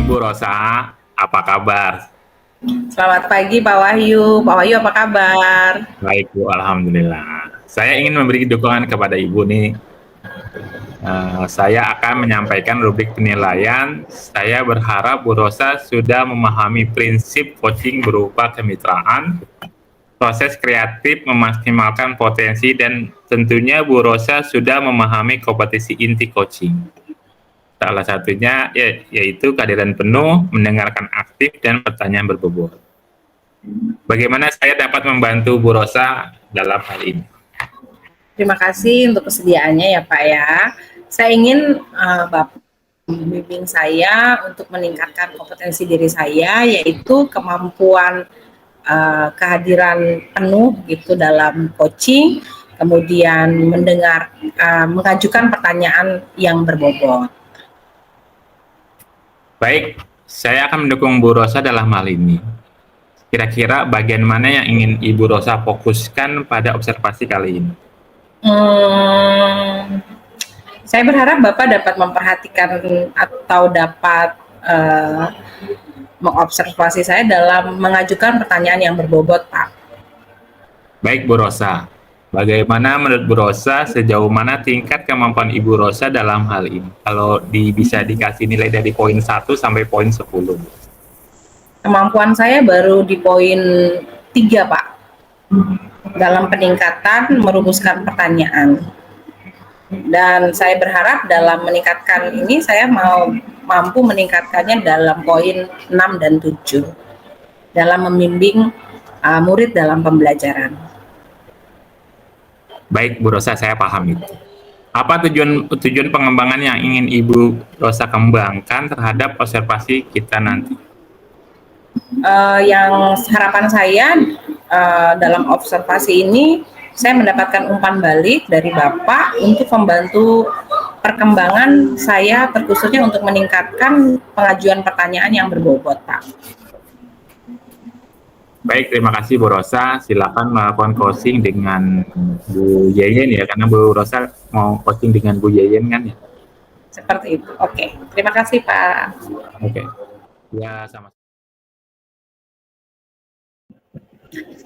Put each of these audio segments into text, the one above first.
Ibu Rosa, apa kabar? Selamat pagi Pak Wahyu. Pak Wahyu apa kabar? Baik Bu, Alhamdulillah. Saya ingin memberi dukungan kepada Ibu nih. Saya akan menyampaikan rubrik penilaian. Saya berharap Bu Rosa sudah memahami prinsip coaching berupa kemitraan, proses kreatif memaksimalkan potensi, dan tentunya Bu Rosa sudah memahami kompetisi inti coaching. Salah satunya yaitu kehadiran penuh, mendengarkan aktif, dan pertanyaan berbobot. Bagaimana saya dapat membantu Bu Rosa dalam hal ini? Terima kasih untuk kesediaannya ya Pak ya. Saya ingin Bapak membimbing saya untuk meningkatkan kompetensi diri saya, yaitu kemampuan kehadiran penuh gitu dalam coaching, kemudian mengajukan pertanyaan yang berbobot. Baik, saya akan mendukung Bu Rosa dalam hal ini. Kira-kira bagian mana yang ingin Ibu Rosa fokuskan pada observasi kali ini? Saya berharap Bapak dapat memperhatikan atau dapat mengobservasi saya dalam mengajukan pertanyaan yang berbobot, Pak. Baik, Bu Rosa. Bagaimana menurut Bu Rosa, sejauh mana tingkat kemampuan Ibu Rosa dalam hal ini? Kalau bisa dikasih nilai dari poin 1 sampai poin 10. Kemampuan saya baru di poin 3, Pak. Dalam peningkatan merumuskan pertanyaan. Dan saya berharap dalam meningkatkan ini saya mampu meningkatkannya dalam poin 6 dan 7. Dalam membimbing murid dalam pembelajaran. Baik, Bu Rosa, saya paham itu. Apa tujuan pengembangan yang ingin Ibu Rosa kembangkan terhadap observasi kita nanti? Yang harapan saya dalam observasi ini, saya mendapatkan umpan balik dari Bapak untuk membantu perkembangan saya, terkhususnya untuk meningkatkan pengajuan pertanyaan yang berbobot, Pak. Baik, terima kasih Bu Rosa. Silakan melakukan coaching dengan Bu Yeyen ya, karena Bu Rosa mau coaching dengan Bu Yeyen kan ya? Seperti itu. Oke, terima kasih Pak. Oke. Ya, sama.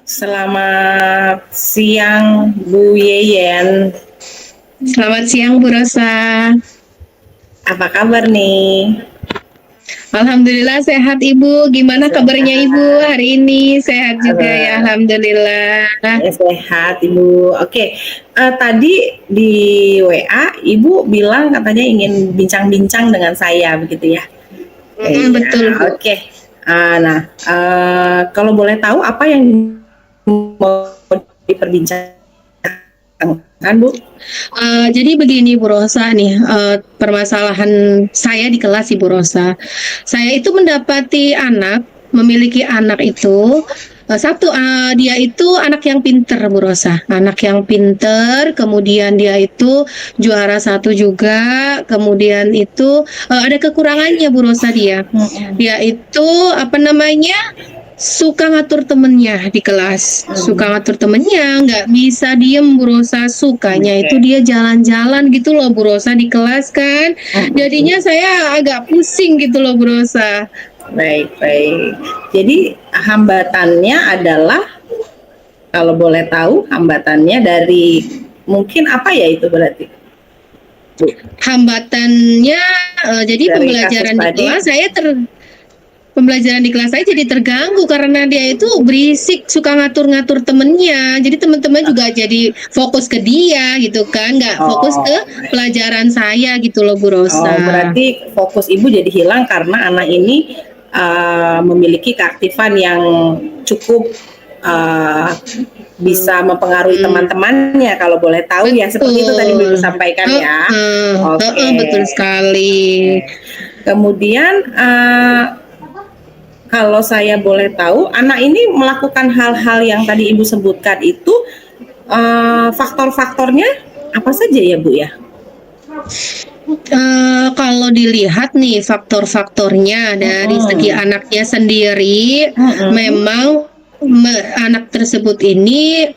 Selamat siang Bu Yeyen. Selamat siang Bu Rosa. Apa kabar nih? Alhamdulillah sehat Ibu. Gimana kabarnya Ibu hari ini? Sehat juga ya, Alhamdulillah. Sehat Ibu. Oke, tadi di WA Ibu bilang katanya ingin bincang-bincang dengan saya begitu ya? Betul. Oke. Nah, kalau boleh tahu apa yang mau diperbincangkan Bu? Jadi begini Bu Rosa nih, permasalahan saya di kelas Ibu Rosa. Saya itu memiliki anak itu dia itu anak yang pinter Bu Rosa, anak yang pinter, kemudian dia itu juara 1 juga, kemudian itu ada kekurangannya Bu Rosa dia itu suka ngatur temennya di kelas, nggak bisa diem Bu Rosa, sukanya itu dia jalan-jalan gitu loh Bu Rosa di kelas kan, jadinya saya agak pusing gitu loh Bu Rosa. Baik. Jadi hambatannya adalah, kalau boleh tahu hambatannya dari mungkin apa ya itu berarti? Hambatannya jadi pembelajaran di kelas saya jadi terganggu karena dia itu berisik, suka ngatur-ngatur temennya. Jadi teman-teman juga jadi fokus ke dia gitu kan, nggak fokus ke pelajaran saya gitu loh Bu Rosa. Berarti fokus Ibu jadi hilang karena anak ini memiliki keaktifan yang cukup bisa mempengaruhi teman-temannya, kalau boleh tahu ya, seperti itu tadi Ibu sampaikan ya. Betul sekali. Kemudian kalau saya boleh tahu, anak ini melakukan hal-hal yang tadi Ibu sebutkan itu, faktor-faktornya apa saja ya Bu ya? Kalau dilihat nih faktor-faktornya dari segi anaknya sendiri, memang anak tersebut ini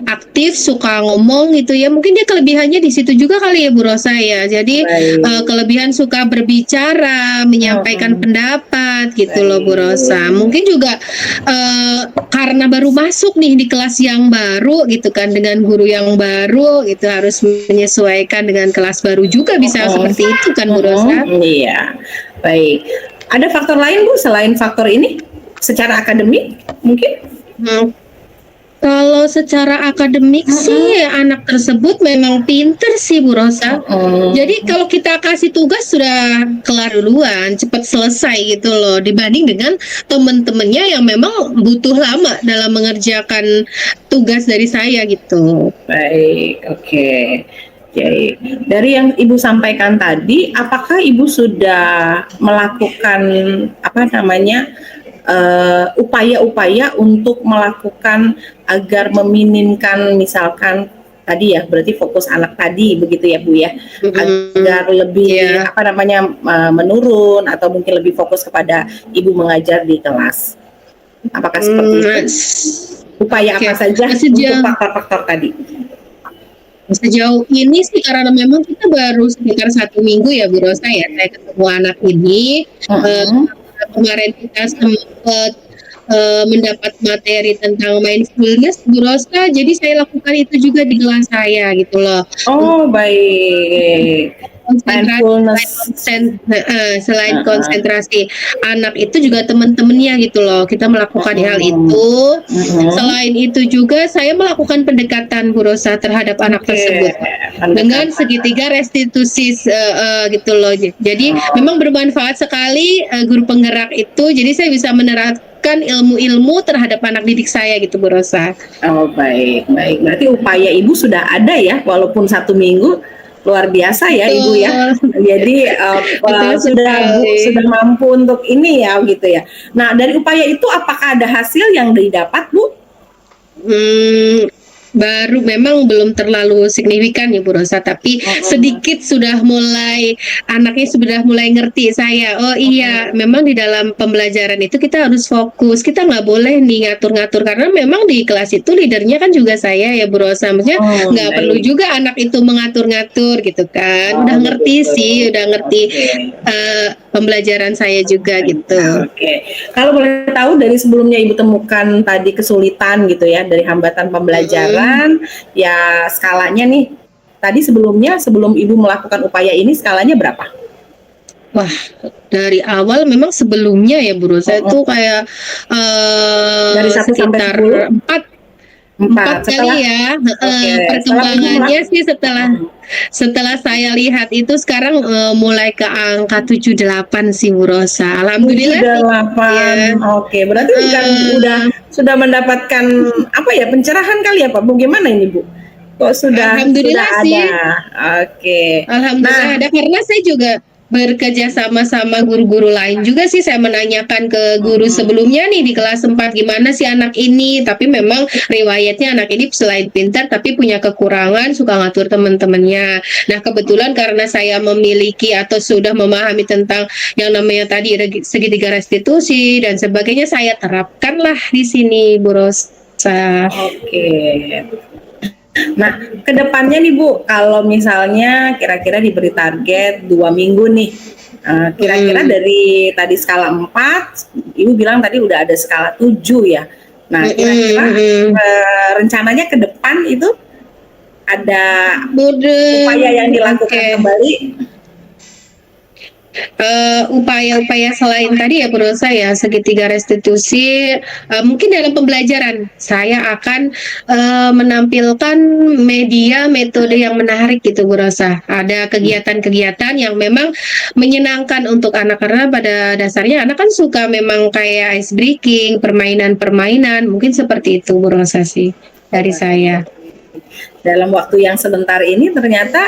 aktif, suka ngomong gitu ya. Mungkin dia kelebihannya di situ juga kali ya Bu Rosa ya. Jadi Baik. kelebihan suka berbicara, menyampaikan pendapat gitu loh Bu Rosa. Mungkin juga karena baru masuk nih di kelas yang baru gitu kan, dengan guru yang baru gitu, harus menyesuaikan dengan kelas baru juga, bisa seperti itu kan Bu Rosa. Iya, baik. Ada faktor lain Bu selain faktor ini? Secara akademik mungkin? Kalau secara akademik sih anak tersebut memang pinter sih Bu Rosa. Jadi kalau kita kasih tugas sudah kelar duluan, cepat selesai gitu loh, dibanding dengan teman-temannya yang memang butuh lama dalam mengerjakan tugas dari saya gitu. Baik, oke. Baik. Dari yang Ibu sampaikan tadi, apakah Ibu sudah melakukan upaya-upaya untuk melakukan agar meminimkan, misalkan tadi ya, berarti fokus anak tadi begitu ya Bu ya, agar lebih menurun atau mungkin lebih fokus kepada Ibu mengajar di kelas. Apakah seperti itu? Upaya apa saja untuk faktor-faktor tadi? Sejauh ini sih karena memang kita baru sekitar 1 minggu ya Bu Rosa ya, saya ketemu anak ini. Kemarin kita sempat mendapat materi tentang mindfulness Bu Rosa, jadi saya lakukan itu juga di kelas saya gitu loh. Oh baik. Selain konsentrasi anak itu juga teman-temannya gitu loh, kita melakukan hal itu. Selain itu juga saya melakukan pendekatan Bu Rosa terhadap anak tersebut dengan segitiga restitusi gitu loh. Jadi memang bermanfaat sekali guru penggerak itu, jadi saya bisa menerapkan ilmu-ilmu terhadap anak didik saya gitu Bu Rosa. Oh baik. Berarti upaya Ibu sudah ada ya, walaupun 1 minggu. Luar biasa ya Ibu ya. Jadi sudah mampu untuk ini ya gitu ya. Nah, dari upaya itu apakah ada hasil yang didapat Bu? Baru memang belum terlalu signifikan ya Bu Rosa, tapi sedikit sudah mulai, anaknya sudah mulai ngerti saya. Oh iya, memang di dalam pembelajaran itu kita harus fokus, kita nggak boleh nih ngatur-ngatur, karena memang di kelas itu leadernya kan juga saya ya Bu Rosa. Maksudnya nggak perlu juga anak itu mengatur-ngatur gitu kan. Udah ngerti sih, udah ngerti pembelajaran saya juga gitu. Oke. Kalau boleh tahu dari sebelumnya Ibu temukan tadi kesulitan gitu ya, dari hambatan pembelajaran, ya skalanya nih, tadi sebelum Ibu melakukan upaya ini skalanya berapa? Wah, dari awal memang sebelumnya ya Bu Rosa itu kayak dari 1 sampai 10? 4 kali ya. Perkembangannya sih setelah saya lihat itu sekarang mulai ke angka 78 sih Bu Rosa. Alhamdulillah. 78. Oke, berarti sudah mendapatkan pencerahan kali ya Pak? Bagaimana ini Bu? Kok sudah Alhamdulillah sih. Oke. Alhamdulillah ada, karena saya juga bekerja sama guru-guru lain juga sih. Saya menanyakan ke guru sebelumnya nih di kelas 4, gimana sih anak ini, tapi memang riwayatnya anak ini selain pintar tapi punya kekurangan, suka ngatur teman-temannya. Nah kebetulan karena saya memiliki atau sudah memahami tentang yang namanya tadi segitiga restitusi dan sebagainya, saya terapkanlah di sini Bu Rosa. Oke. Nah, kedepannya nih Bu, kalau misalnya kira-kira diberi target 2 minggu nih, kira-kira dari tadi skala 4, Ibu bilang tadi udah ada skala 7 ya. Nah, kira-kira rencananya ke depan itu ada upaya yang dilakukan kembali? Upaya-upaya selain tadi ya Bu Rosa ya, segitiga restitusi, mungkin dalam pembelajaran saya akan menampilkan metode yang menarik gitu Bu Rosa. Ada kegiatan-kegiatan yang memang menyenangkan untuk anak, karena pada dasarnya anak kan suka memang kayak ice breaking, permainan-permainan, mungkin seperti itu Bu Rosa sih dari saya. Dalam waktu yang sebentar ini ternyata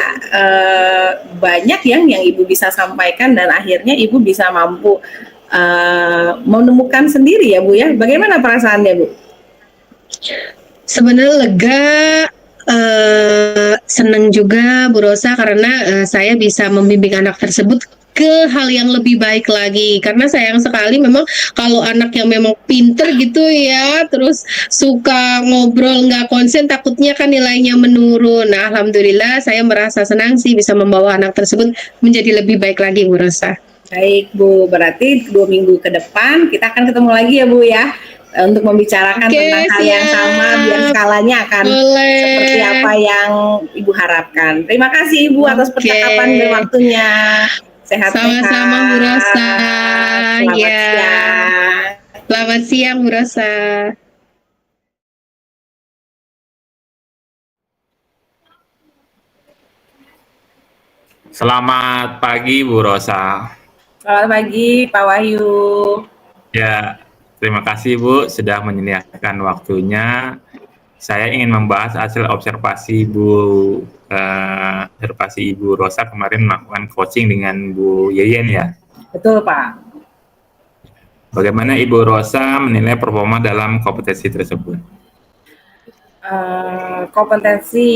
banyak yang Ibu bisa sampaikan, dan akhirnya Ibu bisa mampu menemukan sendiri ya Bu ya. Bagaimana perasaannya Bu? Sebenarnya lega, senang juga Bu Rosa karena saya bisa membimbing anak tersebut ke hal yang lebih baik lagi, karena sayang sekali memang kalau anak yang memang pinter gitu ya terus suka ngobrol nggak konsen, takutnya kan nilainya menurun. Nah, alhamdulillah saya merasa senang sih bisa membawa anak tersebut menjadi lebih baik lagi Bu Rosa. Baik Bu, berarti 2 minggu ke depan kita akan ketemu lagi ya Bu ya, untuk membicarakan Oke, tentang hal yang sama, biar siap. skalanya akan Boleh. seperti apa yang Ibu harapkan. Terima kasih Ibu atas Oke. percakapan dan waktunya. Sehat-sehat. Sama-sama Bu Rosa. Selamat Ya. siang. Selamat siang Bu Rosa. Selamat pagi Bu Rosa. Selamat pagi Pak Wahyu. Ya, terima kasih Bu sudah menyediakan waktunya. Saya ingin membahas hasil observasi Ibu Rosa kemarin melakukan coaching dengan Bu Yeyen ya. Betul Pak. Bagaimana Ibu Rosa menilai performa dalam kompetensi tersebut? Kompetensi,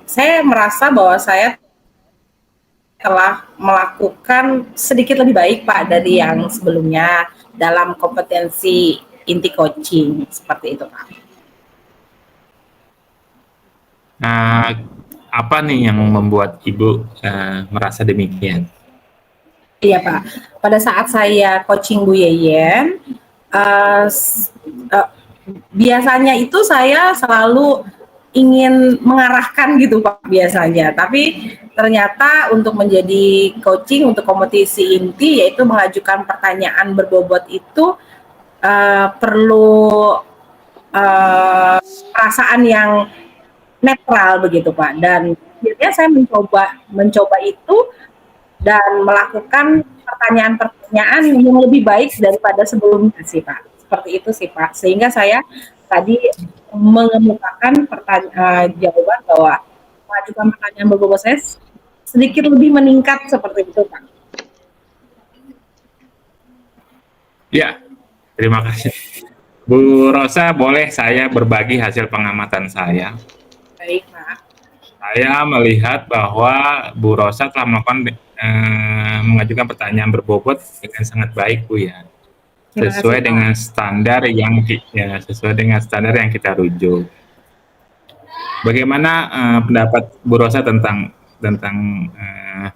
saya merasa bahwa saya telah melakukan sedikit lebih baik Pak dari yang sebelumnya dalam kompetensi inti coaching, seperti itu Pak. Apa nih yang membuat Ibu merasa demikian? Iya Pak, pada saat saya coaching Bu Yeyen, biasanya itu saya selalu ingin mengarahkan gitu Pak biasanya, tapi ternyata untuk menjadi coaching untuk kompetisi inti, yaitu mengajukan pertanyaan berbobot itu perlu perasaan yang netral begitu Pak, dan akhirnya saya mencoba itu dan melakukan pertanyaan-pertanyaan yang lebih baik daripada sebelumnya sih Pak, seperti itu sih Pak, sehingga saya tadi mengemukakan jawaban bahwa mengajukan pertanyaan berbobot saya sedikit lebih meningkat seperti itu Pak. Ya, terima kasih. Bu Rosa, boleh saya berbagi hasil pengamatan saya? Baik Pak. Saya melihat bahwa Bu Rosa telah mengajukan pertanyaan berbobot dengan sangat baik Bu ya. Sesuai dengan standar yang kita rujuk. Bagaimana pendapat Bu Rosa tentang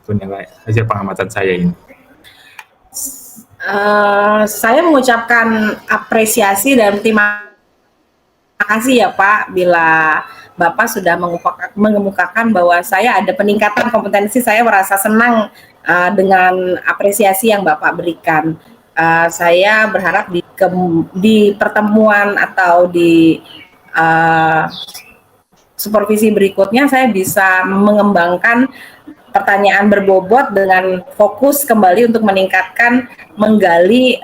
penilaian hasil pengamatan saya ini? Saya mengucapkan apresiasi dan terima kasih ya Pak bila Bapak sudah mengemukakan bahwa saya ada peningkatan kompetensi. Saya merasa senang dengan apresiasi yang Bapak berikan. Saya berharap di pertemuan atau di supervisi berikutnya saya bisa mengembangkan pertanyaan berbobot dengan fokus kembali untuk meningkatkan, menggali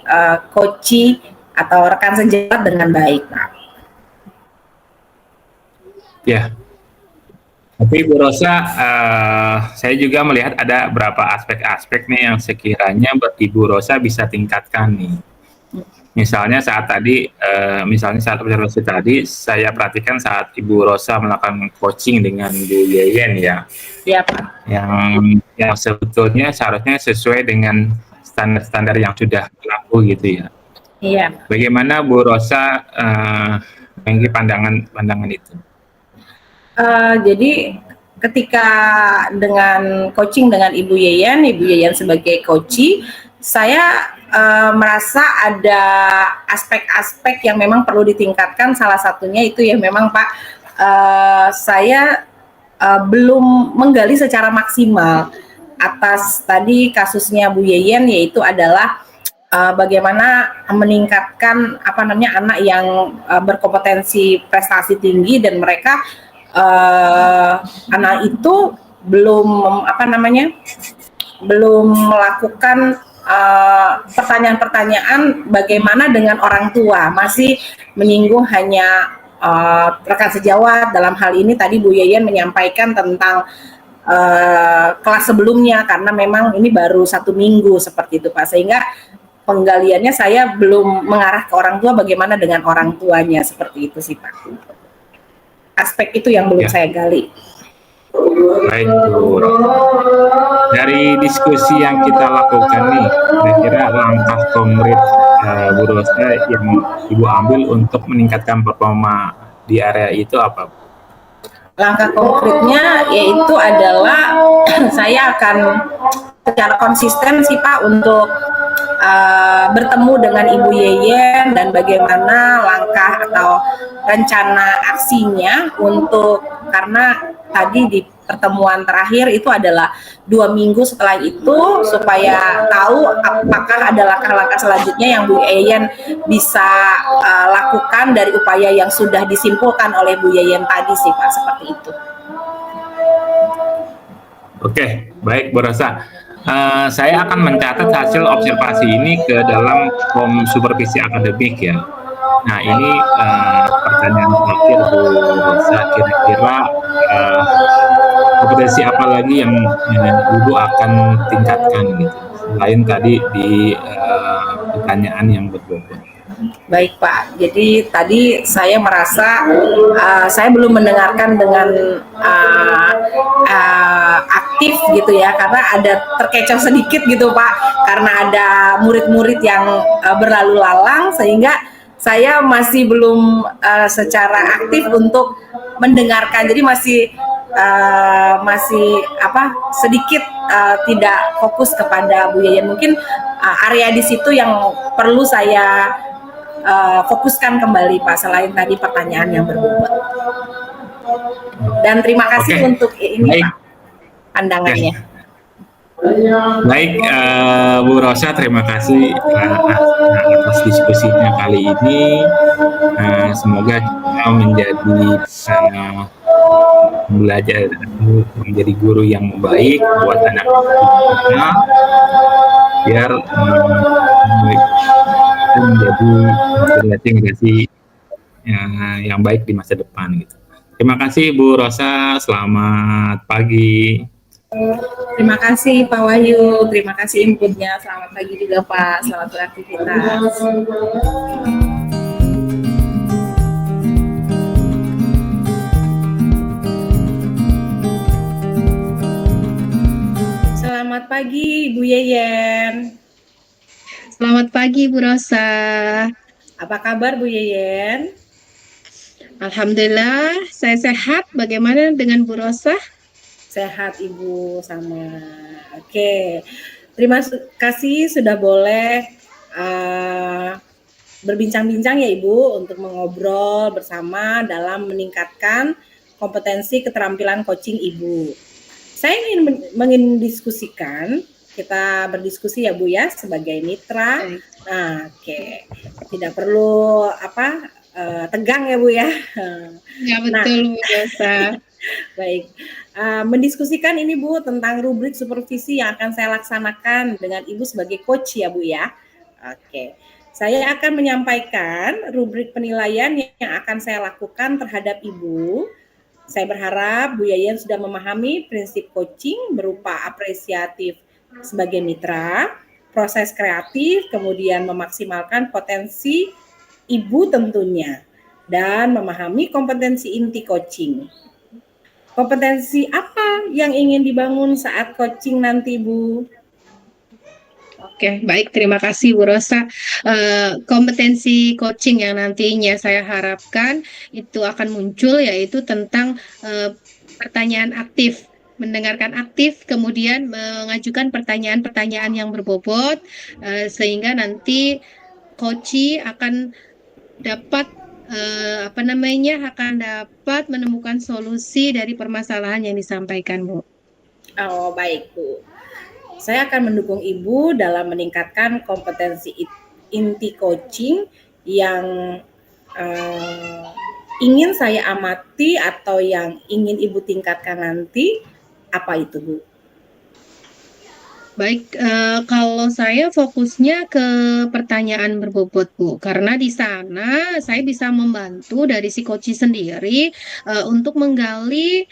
coachee atau rekan sejawat dengan baik Pak. Ya, tapi Bu Rosa, saya juga melihat ada beberapa aspek-aspek nih yang sekiranya Ibu Rosa bisa tingkatkan nih. Misalnya saat observasi tadi, saya perhatikan saat Ibu Rosa melakukan coaching dengan Bu Yeyen ya. Iya Pak. Yang sebetulnya seharusnya sesuai dengan standar-standar yang sudah berlaku gitu ya. Iya. Bagaimana Bu Rosa memiliki pandangan itu? Jadi ketika dengan coaching dengan Ibu Yeyen sebagai coachee, saya merasa ada aspek-aspek yang memang perlu ditingkatkan. Salah satunya itu ya memang Pak, saya belum menggali secara maksimal atas tadi kasusnya Bu Yeyen, yaitu adalah bagaimana meningkatkan anak yang berkompetensi prestasi tinggi dan mereka anak itu belum melakukan pertanyaan-pertanyaan bagaimana dengan orang tua, masih menyinggung hanya rekan sejawat. Dalam hal ini tadi Bu Yeyen menyampaikan tentang kelas sebelumnya karena memang ini baru 1 minggu seperti itu Pak, sehingga penggaliannya saya belum mengarah ke orang tua, bagaimana dengan orang tuanya, seperti itu sih Pak. aspek itu yang belum Ya. saya gali. Baik, Bu. Dari diskusi yang kita lakukan nih, kira-kira langkah konkret Bu Rosa yang Ibu ambil untuk meningkatkan performa di area itu apa? Langkah konkretnya yaitu adalah saya akan secara konsisten sih Pak untuk bertemu dengan Ibu Yeyen dan bagaimana langkah atau rencana aksinya untuk, karena tadi di pertemuan terakhir itu adalah 2 minggu setelah itu, supaya tahu apakah ada langkah-langkah selanjutnya yang Bu Yeyen bisa lakukan dari upaya yang sudah disimpulkan oleh Bu Yeyen tadi sih Pak, seperti itu. Oke, baik Bu Rosa. Saya akan mencatat hasil observasi ini ke dalam form supervisi akademik ya. Nah ini pertanyaan terakhir Bu Rosa, kira-kira kompetensi apa lagi yang Ibu akan tingkatkan gitu, selain tadi di pertanyaan yang berbobot. Baik Pak, jadi tadi saya merasa saya belum mendengarkan dengan aktif gitu ya, karena ada terkecoh sedikit gitu Pak, karena ada murid-murid yang berlalu lalang, sehingga saya masih belum secara aktif untuk mendengarkan, jadi masih sedikit tidak fokus kepada Bu Yeyen. Mungkin area di situ yang perlu saya fokuskan kembali Pak, selain tadi pertanyaan yang berbobot. Dan terima kasih untuk ini Pak, pandangannya. Baik, Bu Rosa, terima kasih atas diskusinya kali ini. Semoga kita belajar menjadi guru yang baik buat anak kita, biar menjadi generasi yang baik di masa depan gitu. Terima kasih Bu Rosa, selamat pagi. Terima kasih Pak Wahyu, terima kasih inputnya. Selamat pagi juga Pak, selamat beraktivitas. Selamat pagi Bu Yeyen. Selamat pagi Bu Rosa. Apa kabar Bu Yeyen? Alhamdulillah, saya sehat. Bagaimana dengan Bu Rosa? Sehat Ibu, sama. Oke, terima kasih sudah boleh berbincang-bincang ya Ibu, untuk mengobrol bersama dalam meningkatkan kompetensi keterampilan coaching Ibu. Saya ingin mendiskusikan, kita berdiskusi ya Bu ya, sebagai mitra. Nah, oke. Tidak perlu tegang ya Bu ya. Ya betul Bu Rosa. Baik, mendiskusikan ini Bu tentang rubrik supervisi yang akan saya laksanakan dengan Ibu sebagai coach ya Bu ya. Oke, saya akan menyampaikan rubrik penilaian yang akan saya lakukan terhadap Ibu. Saya berharap Bu Yeyen sudah memahami prinsip coaching berupa apresiatif sebagai mitra, proses kreatif, kemudian memaksimalkan potensi Ibu tentunya, dan memahami kompetensi inti coaching. Kompetensi apa yang ingin dibangun saat coaching nanti, Bu? Oke, baik. Terima kasih Bu Rosa. Kompetensi coaching yang nantinya saya harapkan itu akan muncul, yaitu tentang pertanyaan aktif, mendengarkan aktif, kemudian mengajukan pertanyaan-pertanyaan yang berbobot, sehingga nanti coach akan dapat akan dapat menemukan solusi dari permasalahan yang disampaikan, Bu. Oh, baik, Bu. Saya akan mendukung Ibu dalam meningkatkan kompetensi inti coaching yang ingin saya amati atau yang ingin Ibu tingkatkan nanti. Apa itu, Bu? Baik, kalau saya fokusnya ke pertanyaan berbobot, Bu, karena di sana saya bisa membantu dari si coach sendiri untuk menggali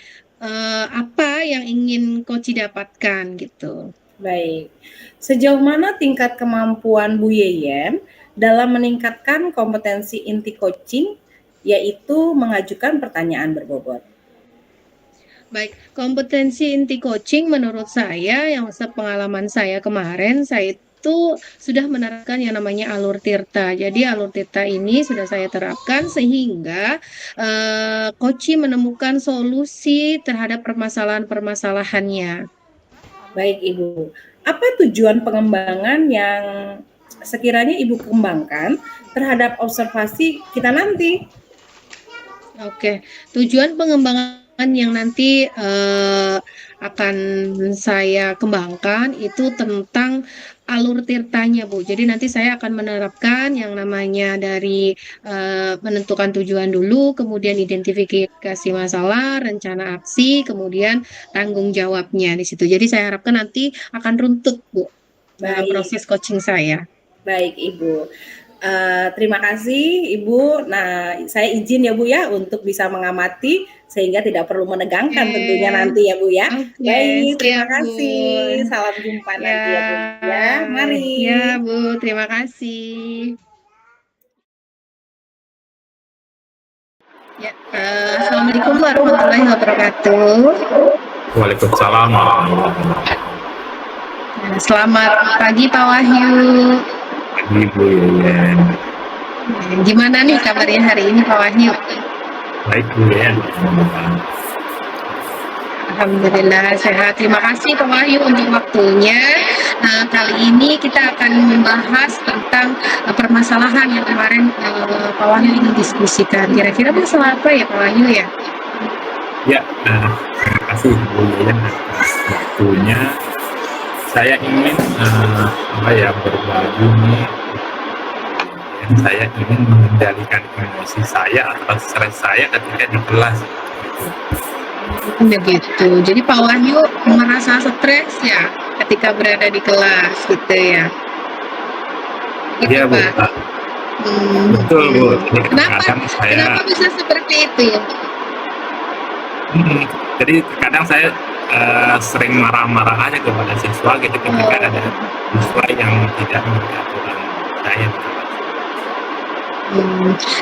apa yang ingin coach dapatkan gitu. Baik, sejauh mana tingkat kemampuan Bu Yeyen dalam meningkatkan kompetensi inti coaching yaitu mengajukan pertanyaan berbobot. Baik, kompetensi inti coaching menurut saya yang sepengalaman saya kemarin, saya itu sudah menerapkan yang namanya alur tirta. Jadi alur tirta ini sudah saya terapkan sehingga coaching menemukan solusi terhadap permasalahan-permasalahannya. Baik Ibu, apa tujuan pengembangan yang sekiranya Ibu kembangkan terhadap observasi kita nanti? Oke, tujuan pengembangan yang nanti akan saya kembangkan itu tentang alur tirtanya, Bu. Jadi nanti saya akan menerapkan yang namanya dari menentukan tujuan dulu, kemudian identifikasi masalah, rencana aksi, kemudian tanggung jawabnya di situ. Jadi saya harapkan nanti akan runtut, Bu, dalam proses coaching saya. Baik Ibu. Terima kasih Ibu. Nah, saya izin ya Bu ya untuk bisa mengamati sehingga tidak perlu menegangkan tentunya nanti ya Bu ya. Baik, terima kasih. Salam jumpa nanti ya Bu ya. Mari. Ya Bu, terima kasih. Ya, Assalamualaikum warahmatullahi wabarakatuh. Waalaikumsalam warahmatullahi wabarakatuh. Selamat pagi Pak Wahyu. Pagi Bu Yayan. Gimana nih kabarnya hari ini Pak Wahyu? Baik Bu Yayan. Alhamdulillah sehat. Terima kasih Pak Wahyu untuk waktunya. Kali ini kita akan membahas tentang permasalahan yang kemarin Pak Wahyu ingin diskusikan. Kira-kira masalah apa ya Pak Wahyu ya? Ya, terima kasih Bu Yayan atas waktunya. Saya ingin berbagi nih. Saya ingin mengendalikan emosi saya atau stres saya ketika di kelas. Begitu. Jadi Pak Wahyu merasa stres ya ketika berada di kelas gitu ya. Iya Bu. Betul Bu. Kenapa bisa seperti itu ya? Jadi kadang saya sering marah-marah aja kepada siswa gitu ketika ada siswa yang tidak mengerti aturan saya di kelas.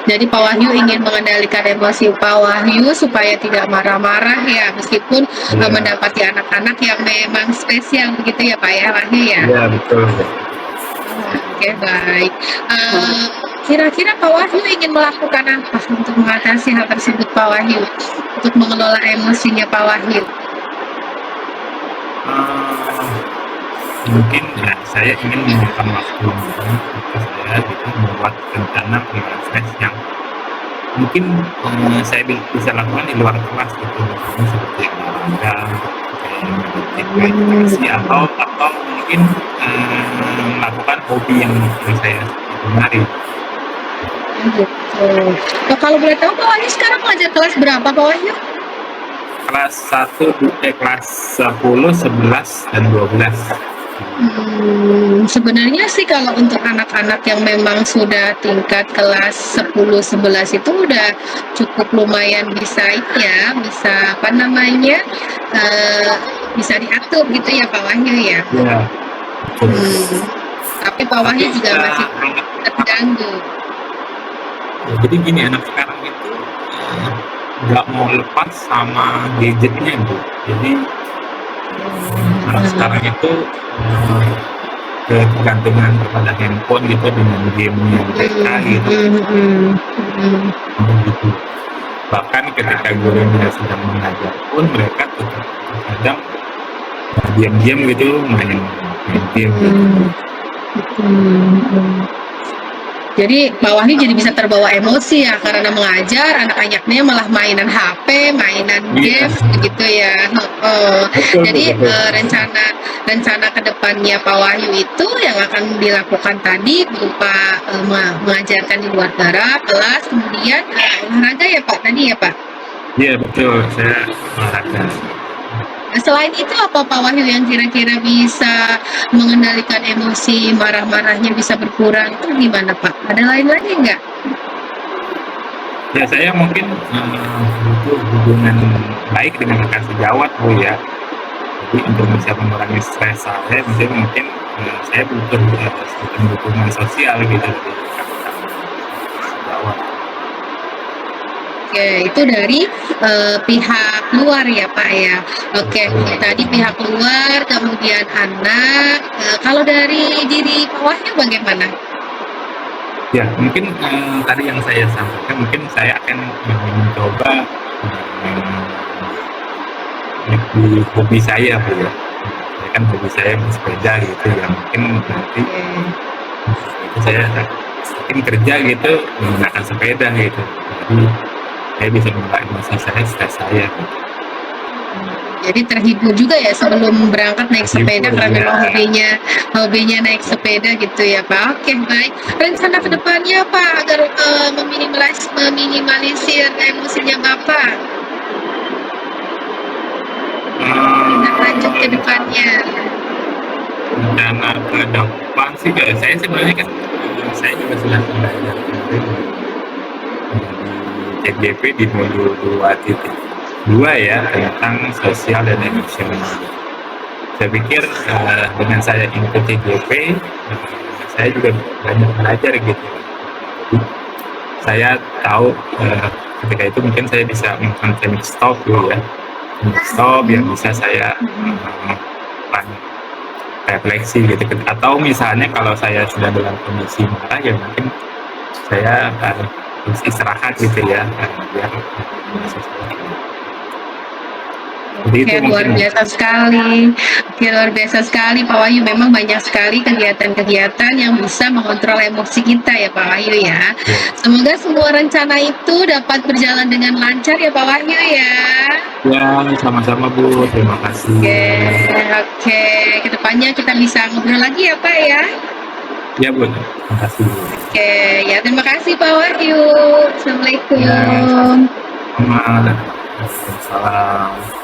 Jadi Pak Wahyu ingin mengendalikan emosi Pak Wahyu supaya tidak marah-marah ya, meskipun mendapati anak-anak yang memang spesial begitu ya Pak ya Wahyu ya? Iya betul. Oke, baik. Kira-kira Pak Wahyu ingin melakukan apa untuk mengatasi hal tersebut Pak Wahyu? Untuk mengelola emosinya Pak Wahyu? Mungkin ya saya ingin meluangkan waktu saya gitu membuat rencana pengelolaan stres yang mungkin saya bisa lakukan di luar kelas gitu, misalnya seperti olahraga, meditasi atau mungkin melakukan hobi yang saya gemari. Gitu. Nah, kalau boleh tahu Pak Wahyu sekarang ngajar kelas berapa Pak Wahyu? Kelas 1, kelas 10, 11, dan 12. Sebenarnya sih kalau untuk anak-anak yang memang sudah tingkat kelas 10, 11 itu udah cukup lumayan bisa ya, bisa apa namanya, bisa diatur gitu ya Pak Wahyu ya? Iya. Tapi Pak Wahyu juga masih terganggu. Ya, jadi gini, anak sekarang itu nggak mau lepas sama gadgetnya Bu. Jadi anak sekarang itu ketergantungan kepada handphone gitu dengan gamenya mereka gitu. Gitu. Bahkan ketika gurunya sedang mengajar pun mereka tetap kadang diam-diam gitu main game gitu. Jadi Pak Wahyu jadi bisa terbawa emosi ya karena mengajar anak-anaknya malah mainan HP, mainan game begitu ya. Jadi rencana kedepannya Pak Wahyu itu yang akan dilakukan tadi berupa mengajarkan di luar kelas, kemudian olahraga ya Pak tadi ya Pak? Iya betul, saya olahraga. Nah, selain itu apa Pak Wahyu yang kira-kira bisa mengendalikan emosi marah-marahnya bisa berkurang itu gimana Pak? Ada lain lagi nggak? Ya saya mungkin butuh hubungan baik dengan rekan sejawat Bu ya. Jadi untuk bisa mengurangi stres saya, misalnya mungkin saya butuh dukungan sosial gitu dari rekan sejawat. Oke, itu dari pihak luar ya Pak ya. Oke, tadi pihak luar, kemudian anak. Kalau dari diri Pak Wahyu bagaimana? Ya, mungkin tadi yang saya sampaikan, mungkin saya akan mencoba di hobi saya, Bu ya. Saya kan hobi saya bersepeda gitu ya. Mungkin nanti saya mungkin kerja gitu menggunakan sepeda gitu. Jadi saya bisa membawa emosi saya, stres saya. Gitu. Jadi terhibur juga ya sebelum berangkat naik sepeda karena memang hobinya naik sepeda gitu ya Pak. Oke, baik. Rencana kedepannya Pak agar meminimalisir emosinya Bapak. Tindak lanjut ke depannya. Rencana ke depan sih kayak saya sebenarnya kan saya juga sudah belajar kemarin di TGP di modul 2.2 ya tentang sosial dan emosional. Saya pikir dengan saya ikut TGP saya juga banyak belajar gitu. Jadi saya tahu ketika itu mungkin saya bisa melakukan stop dulu ya. Stop yang bisa saya refleksi gitu, atau misalnya kalau saya sudah dalam kondisi marah ya mungkin saya harus istirahat gitu ya biar Oke, luar biasa sekali. Oke, luar biasa sekali Pak Wahyu. Memang banyak sekali kegiatan-kegiatan yang bisa mengontrol emosi kita ya Pak Wahyu ya. Semoga semua rencana itu dapat berjalan dengan lancar ya Pak Wahyu ya. Ya, sama-sama Bu. Terima kasih. Oke. Kedepannya kita bisa ngobrol lagi ya Pak ya. Ya Bu, terima kasih. Oke, ya terima kasih Pak Wahyu. Assalamualaikum. Waalaikumsalam.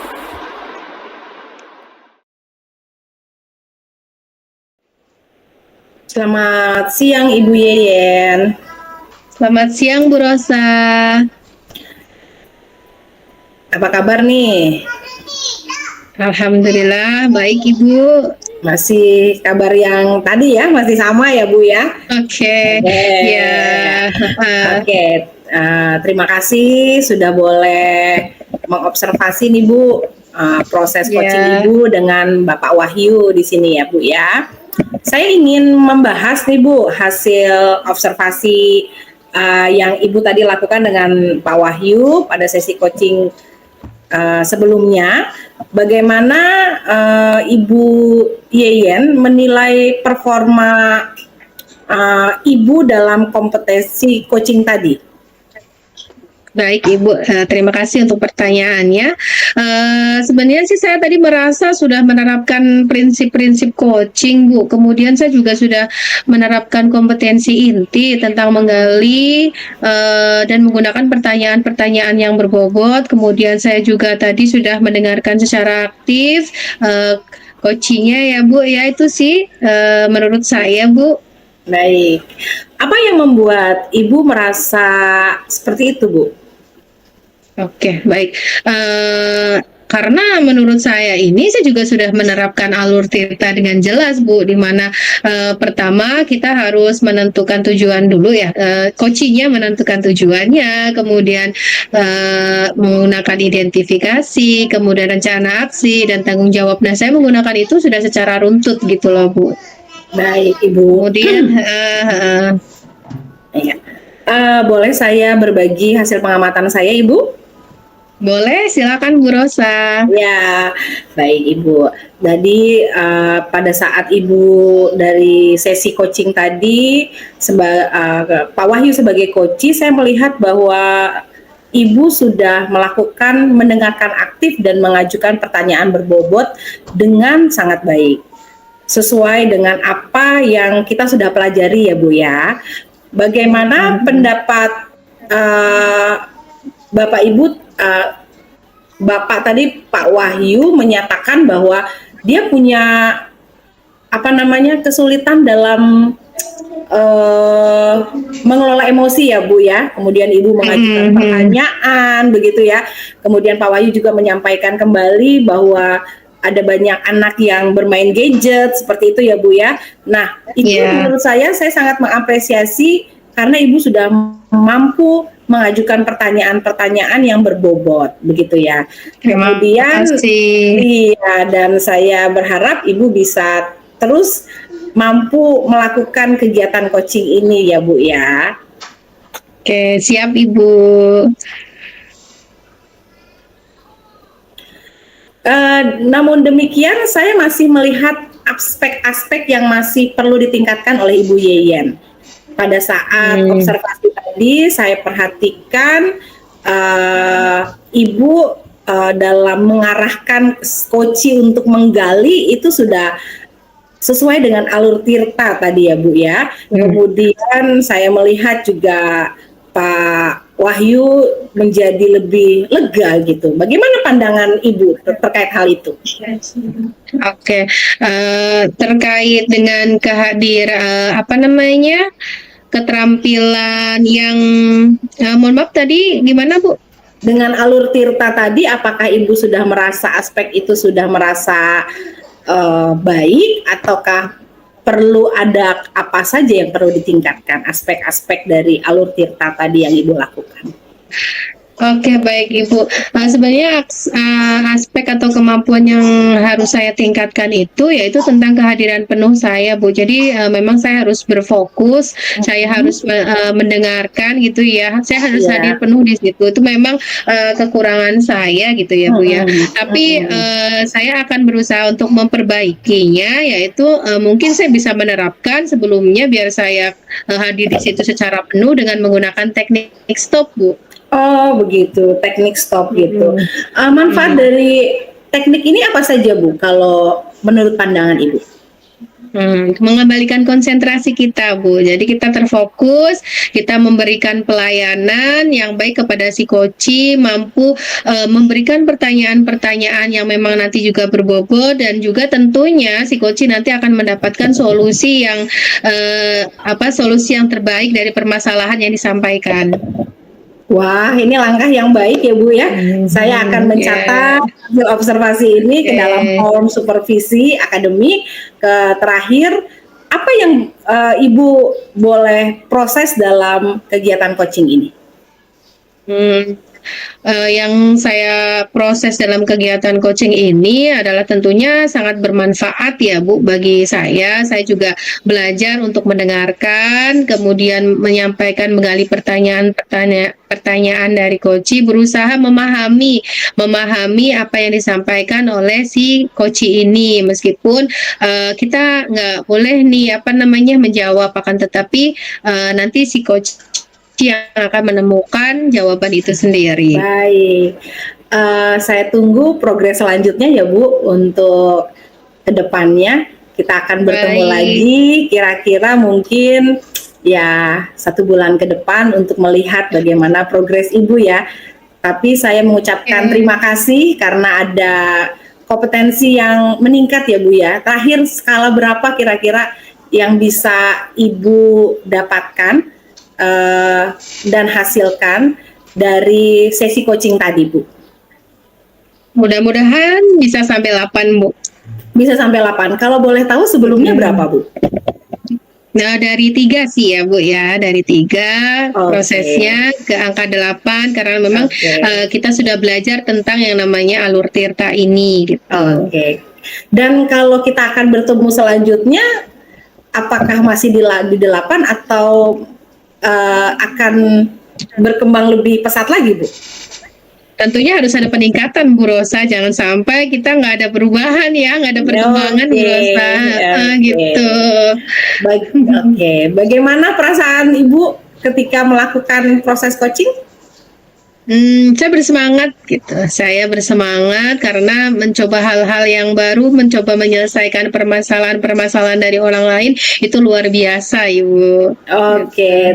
Selamat siang Ibu Yeyen. Selamat siang Bu Rosa. Apa kabar nih? Alhamdulillah baik Ibu. Masih kabar yang tadi ya, masih sama ya Bu ya? Oke. Ya. Oke. Terima kasih sudah boleh mengobservasi nih Bu proses coaching Ibu dengan Bapak Wahyu di sini ya Bu ya. Saya ingin membahas nih Bu hasil observasi yang Ibu tadi lakukan dengan Pak Wahyu pada sesi coaching sebelumnya. Bagaimana Ibu Yeyen menilai performa Ibu dalam kompetensi coaching tadi? Baik Ibu, terima kasih untuk pertanyaannya. Sebenarnya sih saya tadi merasa sudah menerapkan prinsip-prinsip coaching Bu. Kemudian saya juga sudah menerapkan kompetensi inti tentang menggali dan menggunakan pertanyaan-pertanyaan yang berbobot. Kemudian saya juga tadi sudah mendengarkan secara aktif coachingnya ya Bu. Ya itu sih menurut saya Bu. Baik. Apa yang membuat Ibu merasa seperti itu Bu? Oke, baik. Karena menurut saya saya juga sudah menerapkan alur tirta dengan jelas Bu, di mana pertama kita harus menentukan tujuan dulu ya, coachingnya menentukan tujuannya, kemudian menggunakan identifikasi, kemudian rencana aksi dan tanggung jawab. Nah, saya menggunakan itu sudah secara runtut gitu loh Bu. Baik Ibu. Kemudian boleh saya berbagi hasil pengamatan saya Ibu? Boleh, silakan Bu Rosa. Ya, baik Ibu. Jadi pada saat Ibu dari sesi coaching tadi, Pak Wahyu sebagai coach, saya melihat bahwa Ibu sudah melakukan mendengarkan aktif dan mengajukan pertanyaan berbobot dengan sangat baik. Sesuai dengan apa yang kita sudah pelajari ya Bu ya. Bagaimana pendapat Bapak Ibu? Bapak tadi Pak Wahyu menyatakan bahwa dia punya kesulitan dalam mengelola emosi ya Bu ya. Kemudian Ibu mengajukan pertanyaan begitu ya. Kemudian Pak Wahyu juga menyampaikan kembali bahwa ada banyak anak yang bermain gadget seperti itu ya Bu ya. Nah itu menurut saya sangat mengapresiasi karena Ibu sudah mampu mengajukan pertanyaan-pertanyaan yang berbobot, begitu ya. Terima Kemudian, kasih. iya, dan saya berharap Ibu bisa terus mampu melakukan kegiatan coaching ini ya Bu ya. Oke, siap Ibu. Namun demikian, saya masih melihat aspek-aspek yang masih perlu ditingkatkan oleh Ibu Yeyen. Pada saat observasi tadi, saya perhatikan Ibu dalam mengarahkan coaching untuk menggali itu sudah sesuai dengan alur Tirta tadi ya Bu ya. Kemudian saya melihat juga Pak Wahyu menjadi lebih lega gitu. Bagaimana pandangan Ibu terkait hal itu? Oke, terkait dengan keterampilan yang mohon maaf tadi gimana Bu? Dengan alur Tirta tadi, apakah Ibu sudah merasa aspek itu sudah merasa baik, ataukah perlu ada apa saja yang perlu ditingkatkan aspek-aspek dari alur Tirta tadi yang Ibu lakukan? Oke, baik Ibu. Sebenarnya aspek atau kemampuan yang harus saya tingkatkan itu yaitu tentang kehadiran penuh saya, Bu. Jadi memang saya harus berfokus, saya harus mendengarkan gitu ya. Saya harus hadir penuh di situ. Itu memang kekurangan saya gitu ya, Bu ya. Tapi saya akan berusaha untuk memperbaikinya, yaitu mungkin saya bisa menerapkan sebelumnya biar saya hadir di situ secara penuh dengan menggunakan teknik stop, Bu. Oh begitu, teknik stop gitu. Manfaat dari teknik ini apa saja Bu, kalau menurut pandangan Ibu? Mengembalikan konsentrasi kita, Bu. Jadi kita terfokus, kita memberikan pelayanan yang baik kepada si coach, mampu memberikan pertanyaan-pertanyaan yang memang nanti juga berbobot, dan juga tentunya si coach nanti akan mendapatkan solusi yang solusi yang terbaik dari permasalahan yang disampaikan. Wah, ini langkah yang baik ya Bu ya. Saya akan mencatat hasil observasi ini ke dalam form supervisi akademik. Terakhir, apa yang Ibu boleh proses dalam kegiatan coaching ini? Yang saya proses dalam kegiatan coaching ini adalah tentunya sangat bermanfaat ya Bu bagi saya. Saya juga belajar untuk mendengarkan, kemudian menyampaikan, menggali pertanyaan dari coach, berusaha memahami apa yang disampaikan oleh si coach ini. Meskipun kita nggak boleh menjawab, akan tetapi nanti si coach yang akan menemukan jawaban itu sendiri. Baik, saya tunggu progres selanjutnya ya Bu untuk kedepannya. Kita akan bertemu lagi kira-kira mungkin ya 1 bulan ke depan untuk melihat bagaimana progres Ibu ya. Tapi saya mengucapkan terima kasih karena ada kompetensi yang meningkat ya Bu ya. Terakhir, skala berapa kira-kira yang bisa Ibu dapatkan dan hasilkan dari sesi coaching tadi Bu? Mudah-mudahan bisa sampai 8 Bu. Bisa sampai 8. Kalau boleh tahu sebelumnya berapa Bu? Nah, dari 3 sih ya Bu ya, dari 3 prosesnya ke angka 8 karena memang kita sudah belajar tentang yang namanya alur Tirta ini gitu. Dan kalau kita akan bertemu selanjutnya, apakah masih di 8 atau akan berkembang lebih pesat lagi Bu? Tentunya harus ada peningkatan Bu Rosa, jangan sampai kita nggak ada perubahan ya, nggak ada perkembangan Bu Rosa, gitu. Bagaimana perasaan Ibu ketika melakukan proses coaching? Saya bersemangat gitu. Saya bersemangat karena mencoba hal-hal yang baru, mencoba menyelesaikan permasalahan-permasalahan dari orang lain itu luar biasa, Ibu.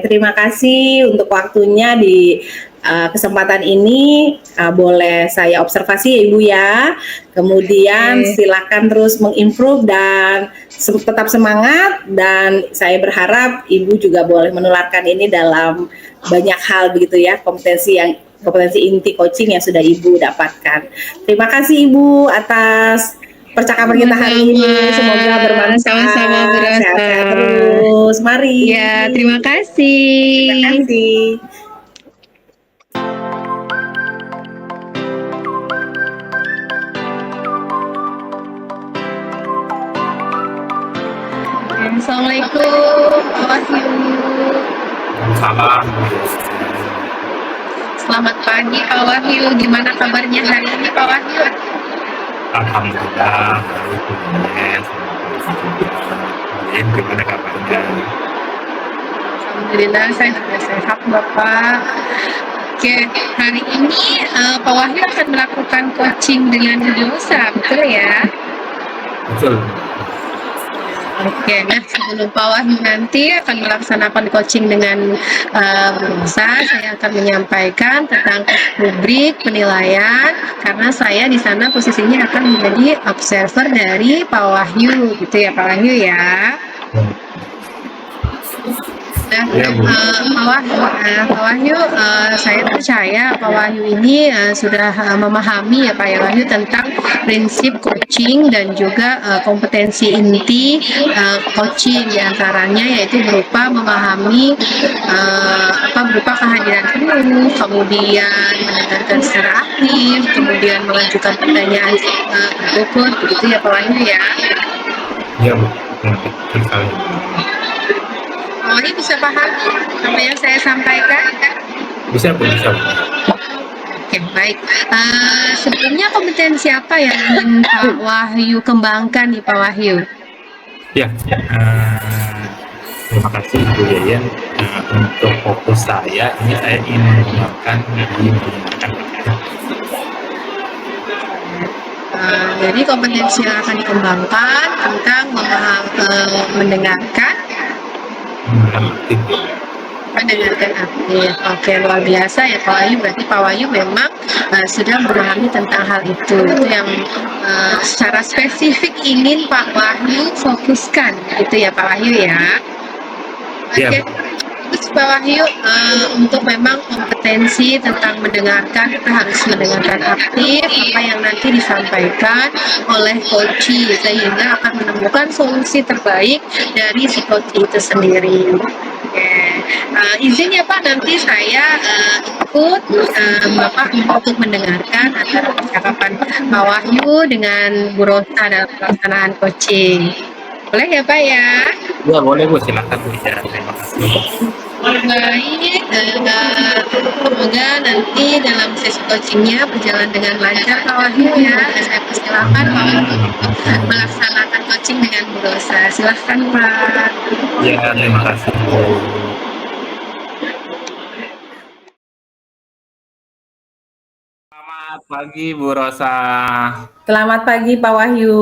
Terima kasih untuk waktunya di kesempatan ini. Boleh saya observasi ya Ibu ya. Kemudian silakan terus mengimprove dan tetap semangat, dan saya berharap Ibu juga boleh menularkan ini dalam banyak hal begitu ya, kompetensi inti coaching yang sudah Ibu dapatkan. Terima kasih Ibu atas percakapan kita hari ini. Semoga bermanfaat. Sama-sama Bu Rosa. Sehat-sehat terus. Mari. Ya, terima kasih. Terima kasih. Assalamualaikum Pak Wahyu. Salam. Selamat pagi Pak Wahyu. Gimana kabarnya hari ini Pak Wahyu? Alhamdulillah, baik Bunya. Selamat pagi juga. Kalian gimana kabarnya? Alhamdulillah saya juga sehat Bapak. Oke, hari ini Pak Wahyu akan melakukan coaching dengan Bu Rosa, betul ya? Betul. Oke, nah sebelum Pak Wahyu nanti akan melaksanakan coaching dengan Bu Rosa, saya akan menyampaikan tentang rubrik penilaian karena saya di sana posisinya akan menjadi observer dari Pak Wahyu, gitu ya Pak Wahyu ya. Nah, Ya, Bu. Pak Wahyu, saya percaya Pak Wahyu ini sudah memahami ya Pak Wahyu tentang prinsip coaching dan juga kompetensi inti coaching, diantaranya yaitu berupa memahami berupa kehadiran penuh, kemudian mendengarkan secara aktif, kemudian mengajukan pertanyaan berbobot, begitu ya Pak Wahyu ya. Iya, Bu. Ya, betul sekali. Pak Wahyu bisa pahami apa yang saya sampaikan? Bisa, Bu. Bisa, Bu. Oke, baik. Sebelumnya kompetensi apa yang ingin Pak Wahyu kembangkan nih Pak Wahyu? Ya, terima kasih Bu Yayan. Untuk fokus saya, ini saya ingin menggunakan di menggunakan Jadi kompetensi yang akan dikembangkan tentang mendengarkan aktif. mendengarkan aktif. Oke, luar biasa ya Pak Wahyu. Berarti Pak Wahyu memang sudah memahami tentang hal itu. Itu yang secara spesifik ingin Pak Wahyu fokuskan, gitu ya Pak Wahyu ya. Oke. Iya. Terus Pak Wahyu, untuk memang kompetensi tentang mendengarkan, kita harus mendengarkan aktif apa yang nanti disampaikan oleh coach, sehingga akan menemukan solusi terbaik dari si coach itu sendiri. Oke, izin ya Pak, nanti saya ikut Bapak untuk mendengarkan antara percakapan Pak Wahyu dengan Bu Rosa dalam pelaksanaan coaching. Boleh ya Pak ya? Ya, boleh Bu, silakan Bu. Ya, terima kasih. Baik, semoga nanti dalam sesi coachingnya berjalan dengan lancar Pak Wahyu ya. Saya persilakan Pak Wahyu untuk melaksanakan coaching dengan Bu Rosa. Silahkan Pak. Ya, terima kasih Bu. Selamat pagi Bu Rosa. Selamat pagi Pak Wahyu.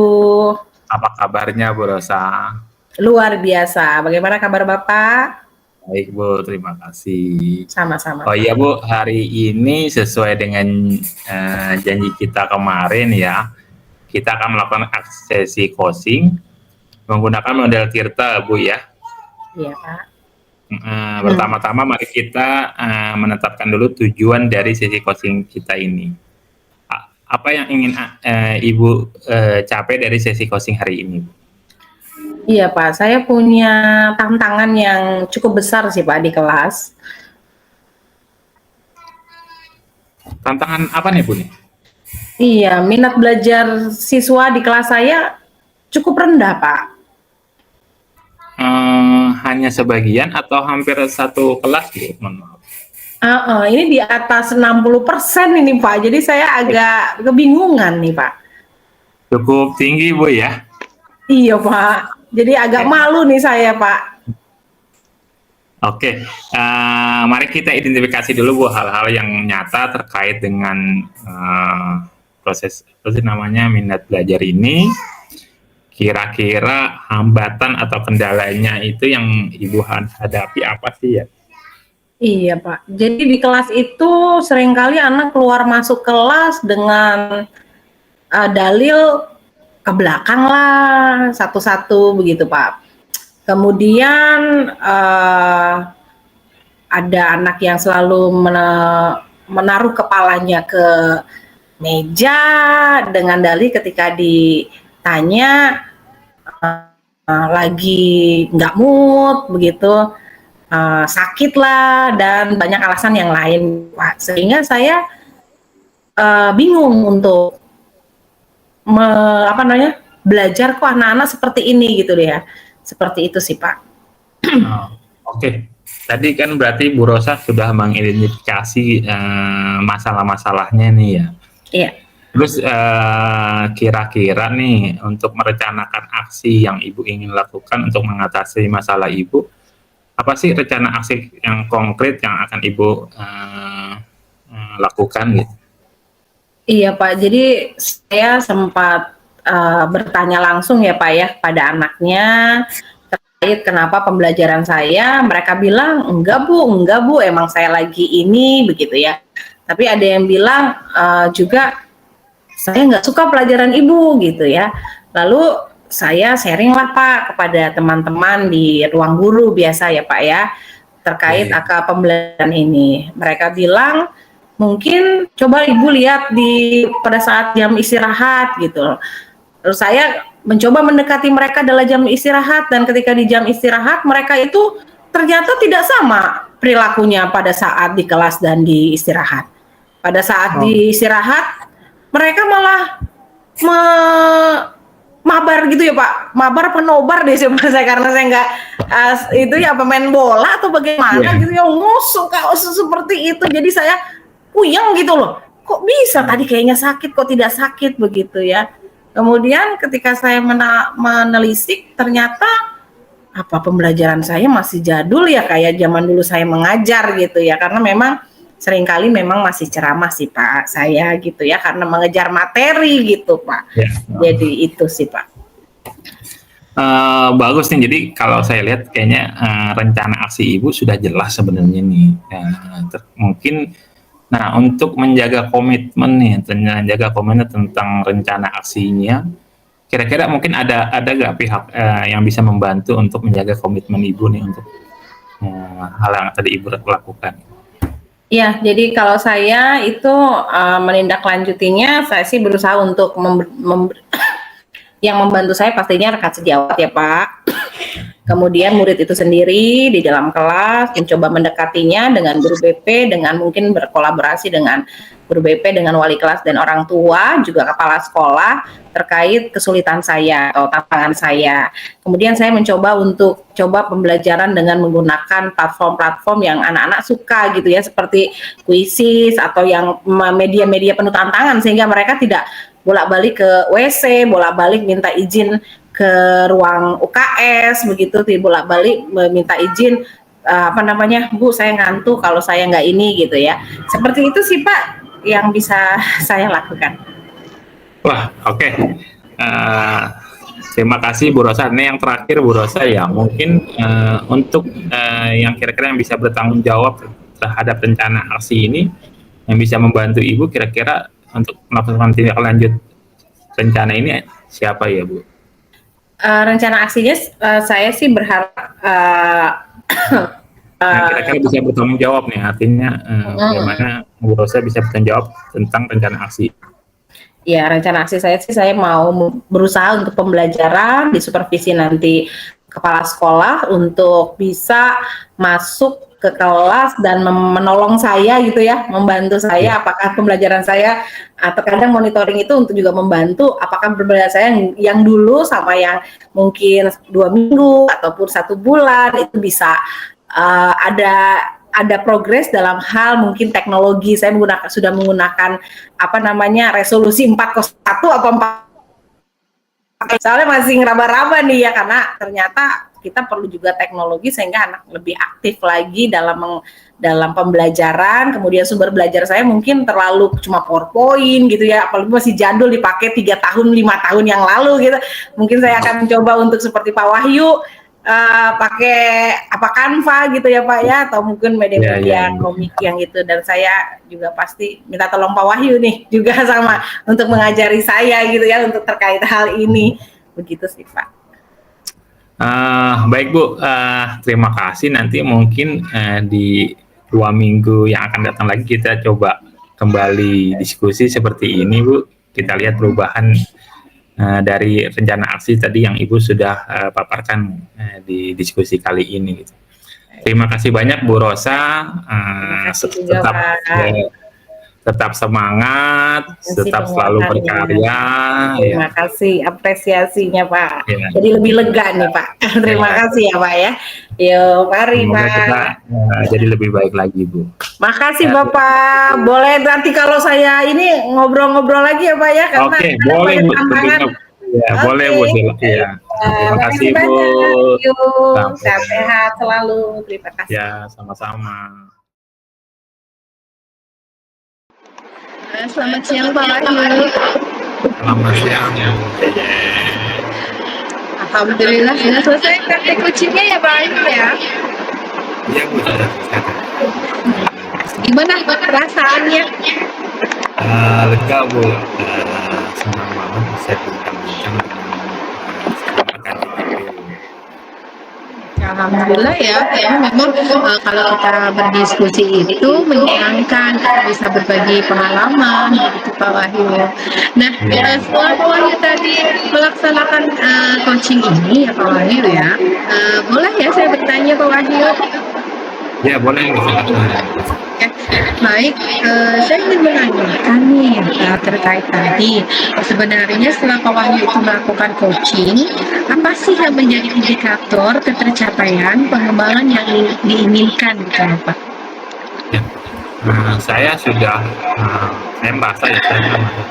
Apa kabarnya Bu Rosa? Luar biasa. Bagaimana kabar Bapak? Baik Bu, terima kasih. Sama-sama. Oh iya Bu, hari ini sesuai dengan janji kita kemarin ya, kita akan melakukan sesi coaching menggunakan model Tirta Bu ya. Iya Pak. Pertama-tama mari kita menetapkan dulu tujuan dari sesi coaching kita ini. Apa yang ingin Ibu capai dari sesi coaching hari ini Bu? Iya Pak, saya punya tantangan yang cukup besar sih Pak di kelas. Tantangan apa nih Bu nih? Iya, minat belajar siswa di kelas saya cukup rendah Pak. Hanya sebagian atau hampir satu kelas Bu? Mohon maaf. Ini di atas 60% ini Pak, jadi saya agak kebingungan nih Pak. Cukup tinggi Bu ya? Iya Pak, jadi agak malu nih saya Pak. Oke, mari kita identifikasi dulu Bu hal-hal yang nyata terkait dengan proses namanya minat belajar ini. Kira-kira hambatan atau kendalanya itu yang Ibu hadapi apa sih ya? Iya Pak, jadi di kelas itu seringkali anak keluar masuk kelas dengan dalil ke belakang lah, satu-satu begitu Pak. Kemudian ada anak yang selalu menaruh kepalanya ke meja dengan dalih ketika ditanya lagi nggak mood begitu, sakit lah dan banyak alasan yang lain Pak. Sehingga saya bingung untuk belajar kok anak-anak seperti ini gitu deh ya. Seperti itu sih Pak. Oh, Oke. Tadi kan berarti Bu Rosa sudah mengidentifikasi masalah-masalahnya nih ya. Iya. Terus kira-kira nih untuk merencanakan aksi yang Ibu ingin lakukan untuk mengatasi masalah Ibu, apa sih rencana aksi yang konkret yang akan Ibu lakukan gitu? Iya Pak, jadi saya sempat bertanya langsung ya Pak ya pada anaknya terkait kenapa pembelajaran saya. Mereka bilang enggak bu, emang saya lagi ini begitu ya. Tapi ada yang bilang juga saya nggak suka pelajaran ibu gitu ya. Lalu saya sharing lah Pak kepada teman-teman di ruang guru biasa ya Pak ya terkait akan pembelajaran ini. Mereka bilang mungkin coba ibu lihat pada saat jam istirahat gitu. Terus saya mencoba mendekati mereka dalam jam istirahat dan ketika di jam istirahat mereka itu ternyata tidak sama perilakunya pada saat di kelas dan di istirahat. Pada saat di istirahat mereka malah mabar gitu ya Pak, mabar penobar deh saya karena saya nggak itu ya pemain bola atau bagaimana gitu ya ngusuk seperti itu. Jadi saya puyeng gitu loh, kok bisa tadi kayaknya sakit kok tidak sakit begitu ya. Kemudian ketika saya menelisik ternyata apa pembelajaran saya masih jadul ya kayak zaman dulu saya mengajar gitu ya, karena memang seringkali memang masih ceramah sih Pak saya gitu ya karena mengejar materi gitu Pak. Jadi itu sih Pak. Bagus nih, jadi kalau saya lihat kayaknya rencana aksi Ibu sudah jelas sebenarnya nih. Mungkin nah untuk menjaga komitmen nih, tentang rencana aksinya, kira-kira mungkin ada nggak pihak yang bisa membantu untuk menjaga komitmen Ibu nih untuk hal yang tadi Ibu lakukan? Ya, jadi kalau saya itu menindaklanjutinya, saya sih berusaha untuk yang membantu saya pastinya rekan sejawat ya Pak. Kemudian murid itu sendiri di dalam kelas mencoba mendekatinya dengan guru BP, dengan mungkin berkolaborasi dengan guru BP, dengan wali kelas dan orang tua, juga kepala sekolah terkait kesulitan saya atau tantangan saya. Kemudian saya mencoba untuk coba pembelajaran dengan menggunakan platform-platform yang anak-anak suka gitu ya, seperti Quizzes atau yang media-media penuh tantangan sehingga mereka tidak bolak-balik ke WC, bolak-balik minta izin ke ruang UKS begitu, bolak-balik meminta izin Bu saya ngantuk kalau saya nggak ini gitu ya. Seperti itu sih Pak yang bisa saya lakukan. Wah, oke. Terima kasih Bu Rosa. Ini yang terakhir Bu Rosa ya, mungkin untuk yang kira-kira yang bisa bertanggung jawab terhadap rencana aksi ini, yang bisa membantu Ibu kira-kira untuk melakukan tindak lanjut rencana ini siapa ya Bu? Rencana aksinya saya sih berharap kira-kira bisa bertanggung jawab nih, artinya bagaimana Bu Rosa bisa bertanggung jawab tentang rencana aksi. Ya, rencana aksi saya sih saya mau berusaha untuk pembelajaran di supervisi nanti kepala sekolah untuk bisa masuk ke kelas dan menolong saya gitu ya, membantu saya apakah pembelajaran saya, terkadang monitoring itu untuk juga membantu apakah pembelajaran saya yang dulu sama yang mungkin 2 minggu ataupun 1 bulan itu bisa ada progres dalam hal mungkin teknologi. Saya sudah menggunakan resolusi 4:1 atau 4, soalnya masih ngeraba-raba nih ya, karena ternyata kita perlu juga teknologi sehingga anak lebih aktif lagi dalam pembelajaran. Kemudian sumber belajar saya mungkin terlalu cuma PowerPoint gitu ya, apalagi masih jadul dipakai 3 tahun 5 tahun yang lalu gitu. Mungkin saya akan mencoba untuk seperti Pak Wahyu pakai Canva gitu ya Pak ya, atau mungkin media-media komik yang gitu. Dan saya juga pasti minta tolong Pak Wahyu nih juga sama untuk mengajari saya gitu ya untuk terkait hal ini, begitu sih Pak. Baik Bu, terima kasih. Nanti mungkin di 2 minggu yang akan datang lagi kita coba kembali diskusi seperti ini Bu. Kita lihat perubahan dari rencana aksi tadi yang Ibu sudah paparkan di diskusi kali ini gitu. Terima kasih banyak Bu Rosa. tetap semangat, Kasih tetap selalu penguatannya. berkarya. Terima Ya, kasih apresiasinya Pak. ya. Jadi lebih lega nih Pak. Terima Ya. kasih ya Pak ya. Yo, mari Semoga Pak. kita jadi lebih baik lagi, Bu. Makasih Ya. Bapak. Boleh nanti kalau saya ini ngobrol-ngobrol lagi ya Pak ya, karena Oke, ada boleh banyak Bu. tantangan. Ya, Oke. boleh Bu. Ya. Terima kasih Bu. banyak. Yuk, Sampai. sehat-sehat selalu. Terima kasih. Ya, sama-sama. Selamat siang Pak Wahyu. Selamat siang Bu. Alhamdulillah sudah selesai praktek coachingnya ya Pak Wahyu ya. Iya Bu, sudah selesai. Gimana perasaannya? Lega Bu, senang banget bisa bincang-bincang dengan rekan GGP. Alhamdulillah ya, memang kalau kita berdiskusi itu menyenangkan, kita bisa berbagi pengalaman gitu Pak Wahyu. Nah, setelah Pak Wahyu tadi melaksanakan coaching ini ya Pak Wahyu ya, boleh ya saya bertanya Pak Wahyu? Ya boleh Bu, silakan. Baik, saya ingin menanyakan nih terkait tadi, sebenarnya setelah Pak Wahyu itu melakukan coaching, apa sih yang menjadi indikator ketercapaian pengembangan yang diinginkan gitu ya Pak? Ya. Saya sudah, saya merasa ya saya sudah mampu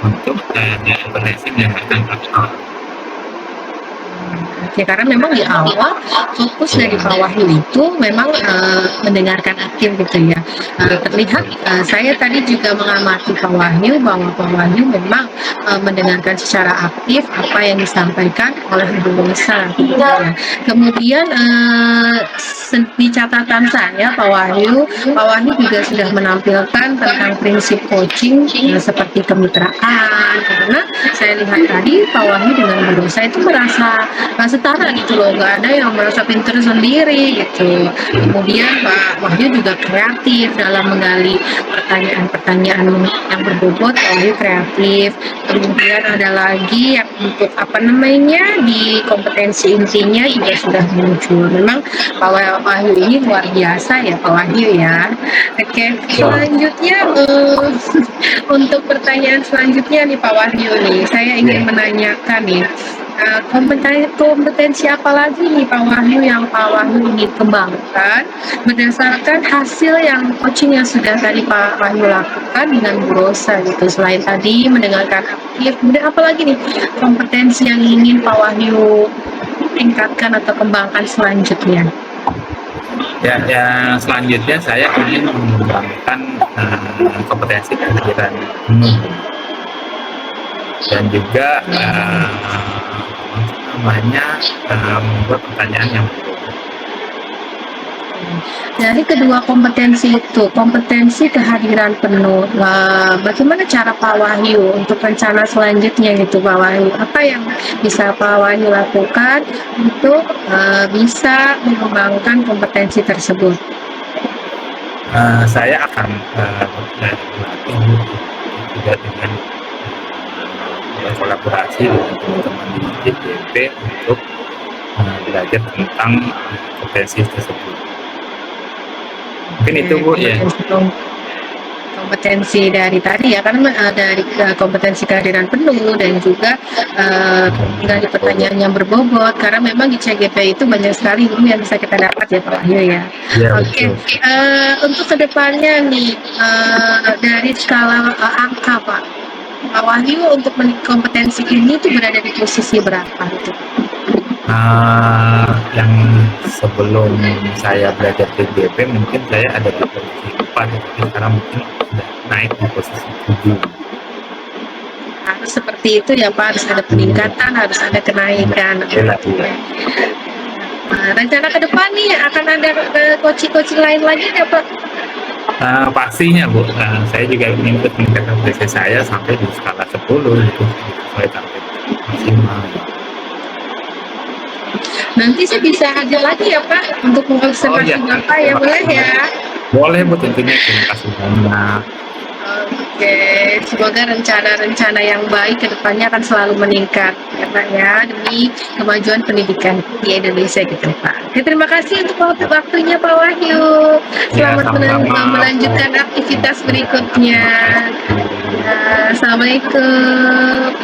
untuk berkompetensi menyampaikan fakta. Ya karena memang di awal fokus dari Pak Wahyu itu memang mendengarkan aktif gitu ya. Terlihat saya tadi juga mengamati Pak Wahyu bahwa Pak Wahyu memang mendengarkan secara aktif apa yang disampaikan oleh Ibu Rosa gitu ya. Kemudian di catatan saya Pak Wahyu juga sudah menampilkan tentang prinsip coaching seperti kemitraan, karena saya lihat tadi Pak Wahyu dengan Bu Rosa itu merasa setara gitu loh, nggak ada yang merasa pinter sendiri gitu. Kemudian Pak Wahyu juga kreatif dalam menggali pertanyaan-pertanyaan yang berbobot. Pak Wahyu kreatif. Kemudian ada lagi yang untuk apa namanya di kompetensi intinya juga sudah muncul. Memang Pak Wahyu ini luar biasa ya Pak Wahyu ya. Oke, selanjutnya untuk pertanyaan selanjutnya nih Pak Wahyu nih, saya ingin menanyakan nih. Kompetensi apa lagi nih Pak Wahyu yang Pak Wahyu ingin kembangkan berdasarkan hasil yang coaching yang sudah tadi Pak Wahyu lakukan dengan Bu Rosa gitu, selain tadi mendengarkan aktif, kemudian apa lagi nih kompetensi yang ingin Pak Wahyu tingkatkan atau kembangkan selanjutnya? Ya, selanjutnya saya ingin mengembangkan kompetensi kehadiran penuh dan juga membuat pertanyaan yang dari kedua kompetensi itu, kompetensi kehadiran penuh, bagaimana cara Pak Wahyu untuk rencana selanjutnya gitu Pak Wahyu? Apa yang bisa Pak Wahyu lakukan untuk bisa mengembangkan kompetensi tersebut? Saya akan berlatih juga dengan berkolaborasi dengan teman-teman di GGP untuk belajar tentang kompetensi tersebut. Mungkin itu Bu ya. Kompetensi dari tadi ya, karena dari kompetensi kehadiran penuh dan juga dari pertanyaan yang berbobot, karena memang di CGP itu banyak sekali ilmu yang bisa kita dapat ya Pak Wahyu ya. Oke, untuk kedepannya nih dari skala angka Pak Wahyu untuk kompetensi ini tuh berada di posisi berapa gitu? Yang sebelum saya belajar di GP mungkin saya ada di posisi 4, tapi sekarang mungkin sudah naik di posisi 7. Harus seperti itu ya Pak, harus ada peningkatan, harus ada kenaikan. Rencana ke depan nih akan ada coaching lain lagi ya Pak? Pastinya Bu, saya juga ingin meningkatkan kompetensi saya sampai di skala 10 gitu, sesuai target maksimal. Nanti saya bisa hadir lagi ya Pak untuk mengobservasi Bapak ya, boleh ya? Boleh Bu, tentunya. Terima kasih banyak. Oke, semoga rencana-rencana yang baik ke depannya akan selalu meningkat ya Pak ya, demi kemajuan pendidikan di Indonesia gitu Pak. Oke, terima kasih untuk waktunya Pak Wahyu. Ya, Selamat sama-sama. melanjutkan aktivitas berikutnya. Terima kasih. Ya, Assalamualaikum.